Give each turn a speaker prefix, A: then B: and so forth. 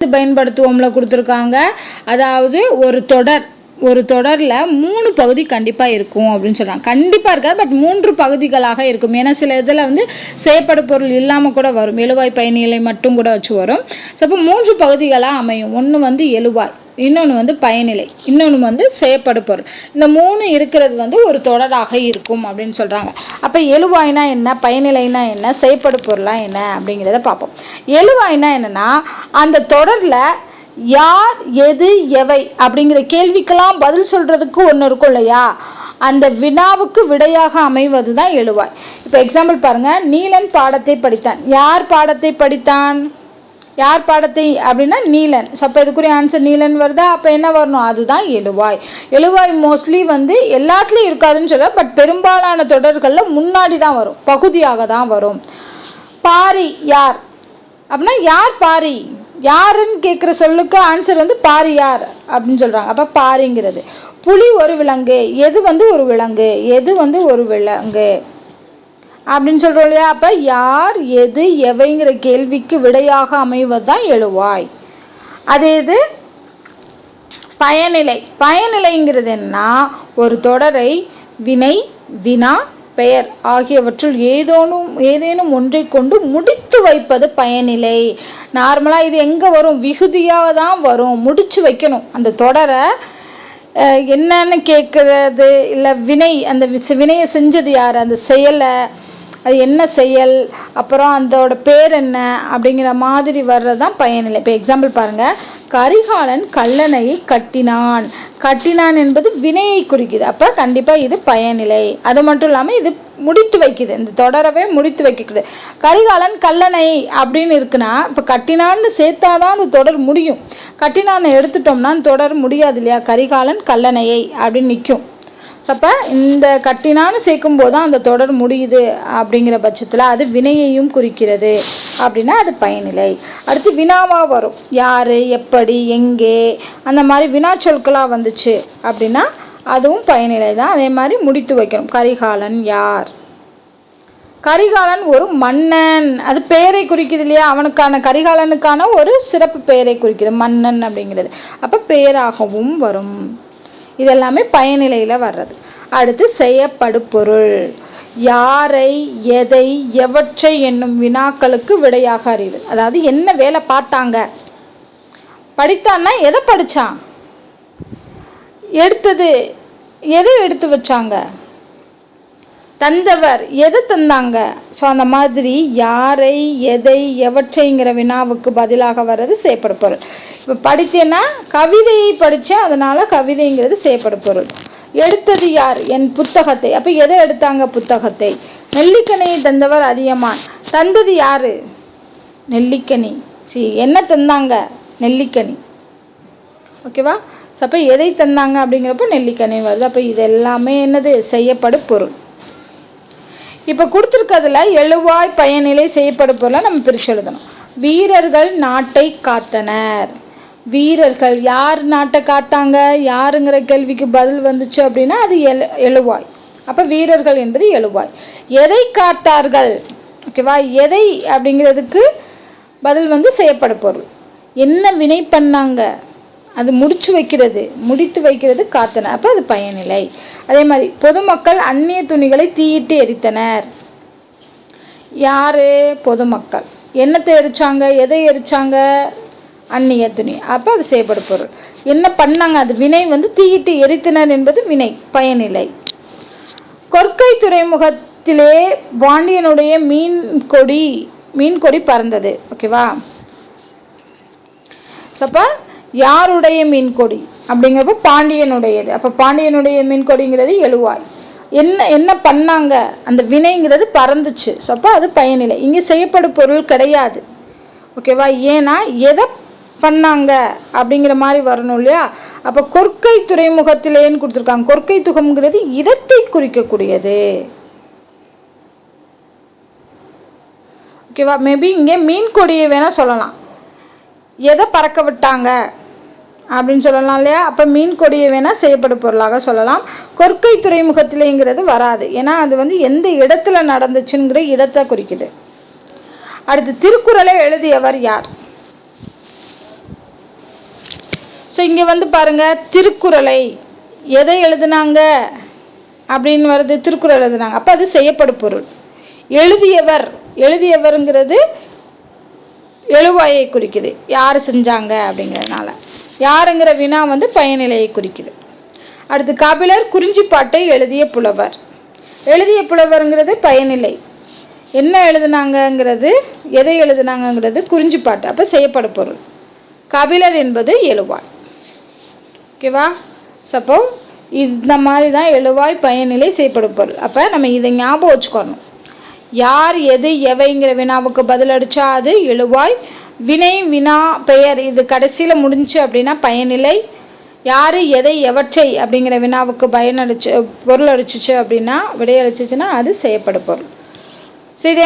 A: பயன்படுத்துவோம்ல கொடுத்துருக்காங்க. அதாவது ஒரு தொடர்ல 3 பகுதி கண்டிப்பா இருக்கும் அப்படின்னு சொல்றாங்க. கண்டிப்பா இருக்காது, பட் 3 பகுதிகளாக இருக்கும். ஏன்னா சில இதுல வந்து செய்யப்படு பொருள் இல்லாம கூட வரும், எழுவாய் பயனிலை மட்டும் கூட வச்சு வரும். ஸோ அப்போ 3 பகுதிகளா அமையும். ஒன்று வந்து எழுவாய், இன்னொன்று வந்து பயனிலை, இன்னொன்று வந்து செய்யப்படு பொருள். இந்த 3 இருக்கிறது வந்து ஒரு தொடராக இருக்கும் அப்படின்னு சொல்றாங்க. அப்ப எழுவாய்னா என்ன, பயனிலைனா என்ன, செய்யப்படு பொருளா என்ன அப்படிங்கிறத பார்ப்போம். எழுவாய்னா என்னன்னா, அந்த தொடர்ல யார் எது எவை அப்படிங்கிற கேள்விக்கெல்லாம் பதில் சொல்றதுக்கு ஒன்று இருக்கும் இல்லையா, அந்த வினாவுக்கு விடையாக அமைவது தான் எழுவாய். இப்போ எக்ஸாம்பிள் பாருங்க, நீலன் பாடத்தை படித்தான். யார் பாடத்தை படித்தான், யார் பாடத்தை அப்படின்னா நீலன். ஸோ அப்போ இதுக்குரிய ஆன்சர் நீலன் வருதா, அப்போ என்ன வரணும், அதுதான் எழுவாய். எழுவாய் மோஸ்ட்லி வந்து எல்லாத்துலேயும் இருக்காதுன்னு சொல்ல, பட் பெரும்பாலான தொடர்களில் முன்னாடி தான் வரும், பகுதியாக தான் வரும். பாரி யார் அப்படின்னா யார் பாரி, யாருன்னு கேட்குற சொல்லுக்கு ஆன்சர் வந்து பாரி யார் அப்படின்னு சொல்றாங்க. அப்ப பாரிங்கிறது. புலி ஒரு விலங்கு, எது வந்து ஒரு விலங்கு, எது வந்து ஒரு விலங்கு அப்படின்னு சொல்றோம் இல்லையா. அப்ப யார் எது எவைங்கிற கேள்விக்கு விடையாக அமைவதுதான் எழுவாய். அதே இது பயனிலை. பயனிலைங்கிறது என்ன, ஒரு தொடரை வினை, வினா, பெயர் ஆகியவற்றுள் ஏதேனும் ஒன்றை கொண்டு முடித்து வைப்பது பயனிலை. நார்மலா இது எங்க வரும், விகுதியாக தான் வரும், முடிச்சு வைக்கணும் அந்த தொடரை. என்னன்னு கேட்கறது இல்லை, வினை, அந்த வினையை செஞ்சது யார், அந்த செயலை, அது என்ன செயல், அப்புறம் அதோட பேர் என்ன அப்படிங்கிற மாதிரி வர்றதுதான் பயனிலை. இப்போ எக்ஸாம்பிள் பாருங்க, கரிகாலன் கல்லணையை கட்டினான். கட்டினான் என்பது வினையை குறிக்குது, அப்ப கண்டிப்பா இது பயனிலை. அது மட்டும் இல்லாம இது முடித்து வைக்குது, இந்த தொடரவே முடித்து வைக்கிறது. கரிகாலன் கல்லணை அப்படின்னு இருக்குன்னா, இப்ப கட்டினான்னு சேர்த்தாதான் அந்த தொடர் முடியும். கட்டினான்னு எடுத்துட்டோம்னா தொடர் முடியாது இல்லையா. கரிகாலன் கல்லணையை அப்படின்னு நிற்கும். அப்ப இந்த கட்டினான்னு சேர்க்கும் போதுதான் அந்த தொடர் முடியுது. அப்படிங்கிற பட்சத்துல அது வினையையும் குறிக்கிறது அப்படின்னா அது பயனிலை. அடுத்து வினாவா வரும், யாரு, எப்படி, எங்கே, அந்த மாதிரி வினா சொற்களா வந்துச்சு அப்படின்னா அதுவும் பயனிலை தான். அதே மாதிரி முடித்து வைக்கணும். கரிகாலன் யார், கரிகாலன் ஒரு மன்னன், அது பெயரை குறிக்குது இல்லையா, அவனுக்கான கரிகாலனுக்கான ஒரு சிறப்பு பெயரை குறிக்குது மன்னன் அப்படிங்கிறது. அப்ப பெயராகவும் வரும். இதெல்லாமே பயனிலையில வர்றது. அடுத்து செய்யப்படு பொருள். யாரை, எதை, எவற்றை என்னும் வினாக்களுக்கு விடையாக அறிவு. அதாவது என்ன வேலை பார்த்தாங்க, படித்தான்னா எதை படிச்சான், எடுத்தது எதை எடுத்து வச்சாங்க, தந்தவர் எதை தந்தாங்க. ஸோ அந்த மாதிரி யாரை, எதை, எவற்றைங்கிற வினாவுக்கு பதிலாக வர்றது செய்யப்படு பொருள். இப்போ படித்தேன்னா கவிதையை படித்தேன், அதனால கவிதைங்கிறது செய்யப்படு பொருள். எடுத்தது யார், என் புத்தகத்தை. அப்போ எதை எடுத்தாங்க, புத்தகத்தை. நெல்லிக்கனியை தந்தவர் அதியமான். தந்தது யாரு, நெல்லிக்கனி. என்ன தந்தாங்க, நெல்லிக்கனி. ஓகேவா. ஸோ அப்போ எதை தந்தாங்க அப்படிங்கிறப்போ நெல்லிக்கனி வருது. அப்போ இது எல்லாமே என்னது, செய்யப்படு பொருள். இப்ப கொடுத்திருக்கிறதுல எழுவாய், பயனிலை, செய்யப்படு பொருளை நம்ம பிரிச்சு எழுதணும். வீரர்கள் நாட்டை காத்தனர். வீரர்கள் யார் நாட்டை காத்தாங்க, யாருங்கிற கேள்விக்கு பதில் வந்துச்சு அப்படின்னா அது எழுவாய். அப்ப வீரர்கள் என்பது எழுவாய். எதை காத்தார்கள், ஓகேவா, எதை அப்படிங்கிறதுக்கு பதில் வந்து செய்யப்படு பொருள். என்ன வினை பண்ணாங்க, அது முடிச்சு வைக்கிறது, முடித்து வைக்கிறது காத்தனர், அப்ப அது பயனிலை. அதே மாதிரி பொதுமக்கள் அந்நிய துணிகளை தீயிட்டு எரித்தனர். யாரு, பொதுமக்கள். என்னத்தை எரிச்சாங்க, எதை எரிச்சாங்க, அந்நிய துணி, அப்ப அது செய்யப்படு பொருள். என்ன பண்ணாங்க, அது வினை வந்து தீயிட்டு எரித்தனர் என்பது வினை, பயனிலை. கொற்கை துறைமுகத்திலே பாண்டியனுடைய மீன் கொடி பறந்தது. ஓகேவா. அப்ப யாருடைய மீன் கொடி அப்படிங்கிறப்ப பாண்டியனுடையது. அப்ப பாண்டியனுடைய மீன் கொடிங்கிறது எழுவாய். என்ன பண்ணாங்க, அந்த வினைங்கிறது பறந்துச்சு. ஸோ அப்போ அது பயனிலை. இங்க செய்யப்படு பொருள் கிடையாது. ஓகேவா. ஏன்னா எதை பண்ணாங்க அப்படிங்கிற மாதிரி வரணும் இல்லையா. அப்ப கொற்கை துறைமுகத்திலேன்னு கொடுத்துருக்காங்க. கொற்கை துகம்ங்கிறது இடத்தை குறிக்கக்கூடியது. ஓகேவா. மேபி இங்கே மீன் கொடியை வேணா சொல்லலாம், எதை பறக்க விட்டாங்க அப்படின்னு சொல்லலாம் இல்லையா. அப்ப மீன் கொடியை வேணா செய்யப்படு பொருளாக சொல்லலாம். கொற்கை துறைமுகத்திலேங்கிறது வராது, ஏன்னா அது வந்து எந்த இடத்துல நடந்துச்சுங்கிற இடத்தை குறிக்குது. அடுத்து திருக்குறளை எழுதியவர் யார், ஸோ இங்கே வந்து பாருங்க, திருக்குறளை எதை எழுதுனாங்க அப்படின்னு வருது, திருக்குறள் எழுதுனாங்க. அப்போ அது செய்யப்படும் பொருள். எழுதியவர், எழுதியவருங்கிறது எழுவாயை குறிக்குது, யார் செஞ்சாங்க அப்படிங்கிறதுனால. யாருங்கிற வினா வந்து பயனிலையை குறிக்குது. அடுத்து கபிலர் குறிஞ்சிப்பாட்டை எழுதிய புலவர். எழுதிய புலவருங்கிறது பயனிலை. என்ன எழுதுனாங்கங்கிறது, எதை எழுதுனாங்கங்கிறது குறிஞ்சிப்பாட்டு, அப்போ செய்யப்படும் பொருள். கபிலர் என்பது எழுவாய். ஓகேவா? சப்போ இந்த மாதிரி தான் எழுவாய், பயனிலை, செய்யப்படும் பொருள். அப்போ நம்ம இதை ஞாபகம் வச்சுக்கணும். யார், எது, எவைங்கிற வினாவுக்கு பதில் அடித்தா அது எழுவாய். வினை, வினா, பெயர் இது கடைசியில் முடிஞ்சு அப்படின்னா பயனிலை. யார், எதை, எவற்றை அப்படிங்கிற வினாவுக்கு பொருள் அடிச்சிச்சு அப்படின்னா, விடையளிச்சிச்சுன்னா அது செய்யப்படும் பொருள். ஸோ இதே